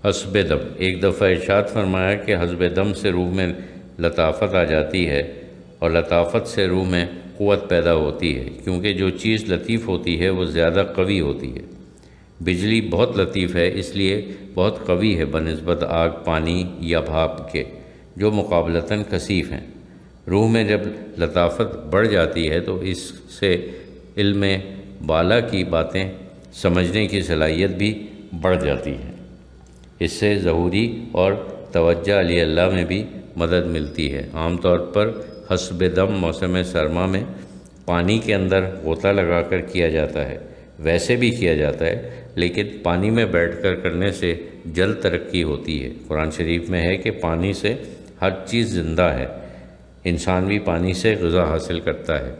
حسب دم، ایک دفعہ ارشاد فرمایا کہ حسب دم سے روح میں لطافت آ جاتی ہے اور لطافت سے روح میں قوت پیدا ہوتی ہے، کیونکہ جو چیز لطیف ہوتی ہے وہ زیادہ قوی ہوتی ہے۔ بجلی بہت لطیف ہے، اس لیے بہت قوی ہے بنسبت آگ، پانی یا بھاپ کے، جو مقابلتاً کثیف ہیں۔ روح میں جب لطافت بڑھ جاتی ہے تو اس سے علم بالا کی باتیں سمجھنے کی صلاحیت بھی بڑھ جاتی ہے۔ اس سے ظہوری اور توجہ علی اللہ میں بھی مدد ملتی ہے۔ عام طور پر حسب دم موسم سرما میں پانی کے اندر غوطہ لگا کر کیا جاتا ہے، ویسے بھی کیا جاتا ہے، لیکن پانی میں بیٹھ کر کرنے سے جلد ترقی ہوتی ہے۔ قرآن شریف میں ہے کہ پانی سے ہر چیز زندہ ہے، انسان بھی پانی سے غذا حاصل کرتا ہے۔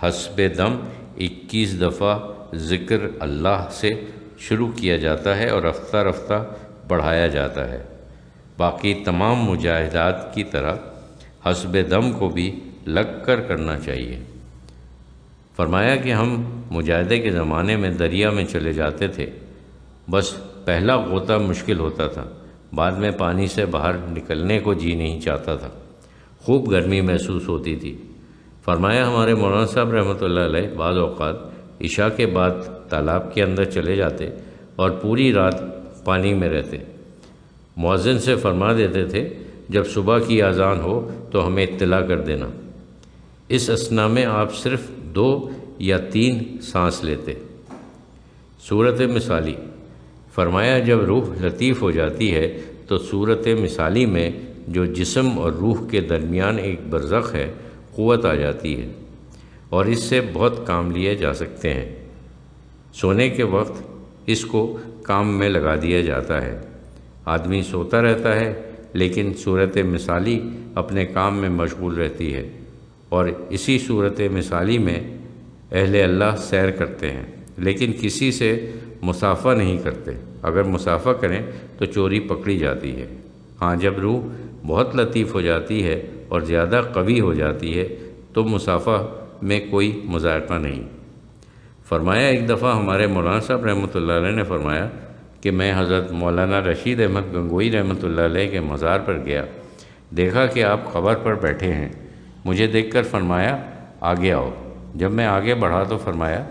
حسب دم 21 دفعہ ذکر اللہ سے شروع کیا جاتا ہے اور رفتہ رفتہ بڑھایا جاتا ہے۔ باقی تمام مجاہدات کی طرح حسب دم کو بھی لگ کر کرنا چاہیے۔ فرمایا کہ ہم مجاہدے کے زمانے میں دریا میں چلے جاتے تھے، بس پہلا غوطہ مشکل ہوتا تھا، بعد میں پانی سے باہر نکلنے کو جی نہیں چاہتا تھا، خوب گرمی محسوس ہوتی تھی۔ فرمایا ہمارے مولانا صاحب رحمۃ اللہ علیہ بعض اوقات عشاء کے بعد تالاب کے اندر چلے جاتے اور پوری رات پانی میں رہتے۔ مؤذن سے فرما دیتے تھے جب صبح کی اذان ہو تو ہمیں اطلاع کر دینا۔ اس اثنا میں آپ صرف 2 یا 3 سانس لیتے۔ صورت مثالی، فرمایا جب روح لطیف ہو جاتی ہے تو صورت مثالی میں جو جسم اور روح کے درمیان ایک برزخ ہے، قوت آ جاتی ہے اور اس سے بہت کام لیے جا سکتے ہیں۔ سونے کے وقت اس کو کام میں لگا دیا جاتا ہے۔ آدمی سوتا رہتا ہے لیکن صورت مثالی اپنے کام میں مشغول رہتی ہے، اور اسی صورت مثالی میں اہل اللہ سیر کرتے ہیں لیکن کسی سے مصافحہ نہیں کرتے۔ اگر مصافحہ کریں تو چوری پکڑی جاتی ہے۔ ہاں، جب روح بہت لطیف ہو جاتی ہے اور زیادہ قوی ہو جاتی ہے تو مصافحہ میں کوئی مذائقہ نہیں۔ فرمایا ایک دفعہ ہمارے مولانا صاحب رحمۃ اللہ علیہ نے فرمایا کہ میں حضرت مولانا رشید احمد گنگوئی رحمۃ اللہ علیہ کے مزار پر گیا، دیکھا کہ آپ قبر پر بیٹھے ہیں۔ مجھے دیکھ کر فرمایا آگے آؤ۔ جب میں آگے بڑھا تو فرمایا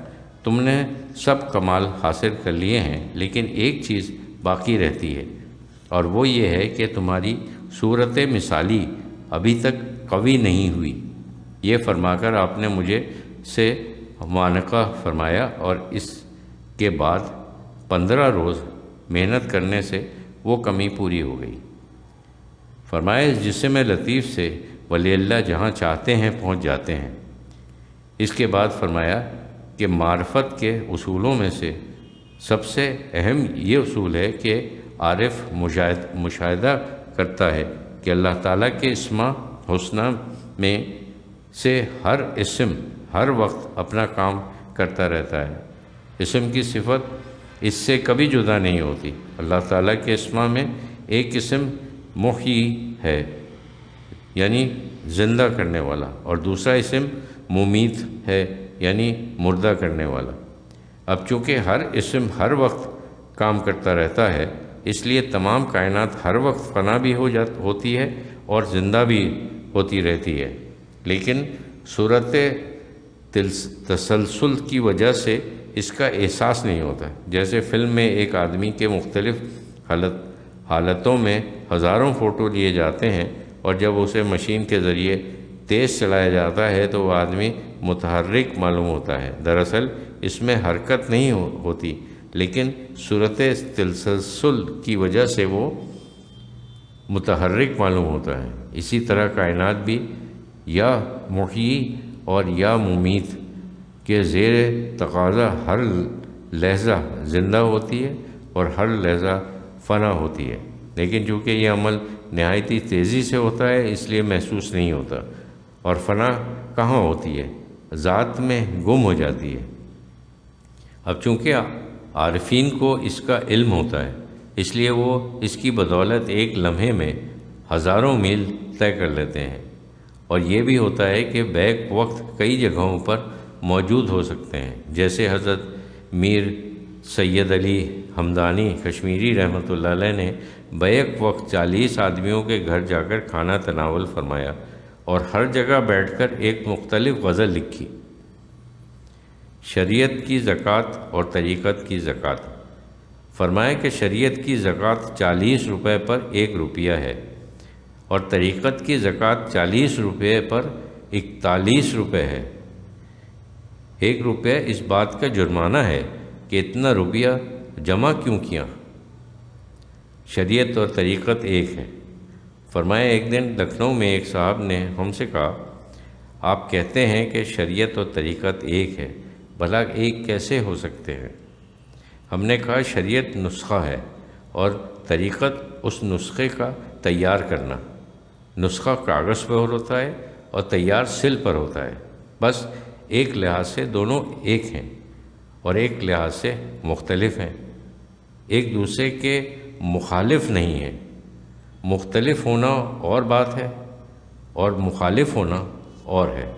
تم نے سب کمال حاصل کر لیے ہیں، لیکن ایک چیز باقی رہتی ہے، اور وہ یہ ہے کہ تمہاری صورت مثالی ابھی تک قوی نہیں ہوئی۔ یہ فرما کر آپ نے مجھے سے معانقہ فرمایا اور اس کے بعد 15 روز محنت کرنے سے وہ کمی پوری ہو گئی۔ فرمایا اس جسم لطیف سے ولی اللہ جہاں چاہتے ہیں پہنچ جاتے ہیں۔ اس کے بعد فرمایا کہ معرفت کے اصولوں میں سے سب سے اہم یہ اصول ہے کہ عارف مشاہدہ کرتا ہے کہ اللہ تعالیٰ کے اسماء حسنہ میں سے ہر اسم ہر وقت اپنا کام کرتا رہتا ہے۔ اسم کی صفت اس سے کبھی جدا نہیں ہوتی۔ اللہ تعالیٰ کے اسماء میں ایک اسم محیی ہے، یعنی زندہ کرنے والا، اور دوسرا اسم ممیت ہے، یعنی مردہ کرنے والا۔ اب چونکہ ہر اسم ہر وقت کام کرتا رہتا ہے، اس لیے تمام کائنات ہر وقت فنا بھی ہوتی ہے اور زندہ بھی ہوتی رہتی ہے، لیکن صورت تسلسل کی وجہ سے اس کا احساس نہیں ہوتا۔ جیسے فلم میں ایک آدمی کے مختلف حالتوں میں ہزاروں فوٹو لیے جاتے ہیں، اور جب اسے مشین کے ذریعے تیز چلایا جاتا ہے تو وہ آدمی متحرک معلوم ہوتا ہے۔ دراصل اس میں حرکت نہیں ہوتی، لیکن صورت تسلسل کی وجہ سے وہ متحرک معلوم ہوتا ہے۔ اسی طرح کائنات بھی یا محیی اور یا ممیت کے زیر تقاضا ہر لحظہ زندہ ہوتی ہے اور ہر لحظہ فنا ہوتی ہے، لیکن چونکہ یہ عمل نہایتی تیزی سے ہوتا ہے اس لیے محسوس نہیں ہوتا۔ اور فنا کہاں ہوتی ہے؟ ذات میں گم ہو جاتی ہے۔ اب چونکہ عارفین کو اس کا علم ہوتا ہے، اس لیے وہ اس کی بدولت ایک لمحے میں ہزاروں میل طے کر لیتے ہیں، اور یہ بھی ہوتا ہے کہ بیک وقت کئی جگہوں پر موجود ہو سکتے ہیں، جیسے حضرت میر سید علی ہمدانی کشمیری رحمۃ اللہ علیہ نے بیک وقت 40 آدمیوں کے گھر جا کر کھانا تناول فرمایا اور ہر جگہ بیٹھ کر ایک مختلف غزل لکھی۔ شریعت کی زکوٰۃ اور طریقت کی زکوٰۃ۔ فرمایا کہ شریعت کی زکوٰۃ 40 روپے پر 1 روپیہ ہے اور طریقت کی زکوٰۃ 40 روپے پر 41 روپے ہے۔ 1 روپے اس بات کا جرمانہ ہے کہ اتنا روپیہ جمع کیوں کیا؟ شریعت اور طریقت ایک ہے۔ فرمایا ایک دن لکھنؤ میں ایک صاحب نے ہم سے کہا، آپ کہتے ہیں کہ شریعت اور طریقت ایک ہے، بھلا ایک کیسے ہو سکتے ہیں؟ ہم نے کہا شریعت نسخہ ہے اور طریقت اس نسخے کا تیار کرنا۔ نسخہ کاغذ پر ہوتا ہے اور تیار سل پر ہوتا ہے، بس ایک لحاظ سے دونوں ایک ہیں اور ایک لحاظ سے مختلف ہیں، ایک دوسرے کے مخالف نہیں ہیں۔ مختلف ہونا اور بات ہے اور مخالف ہونا اور ہے۔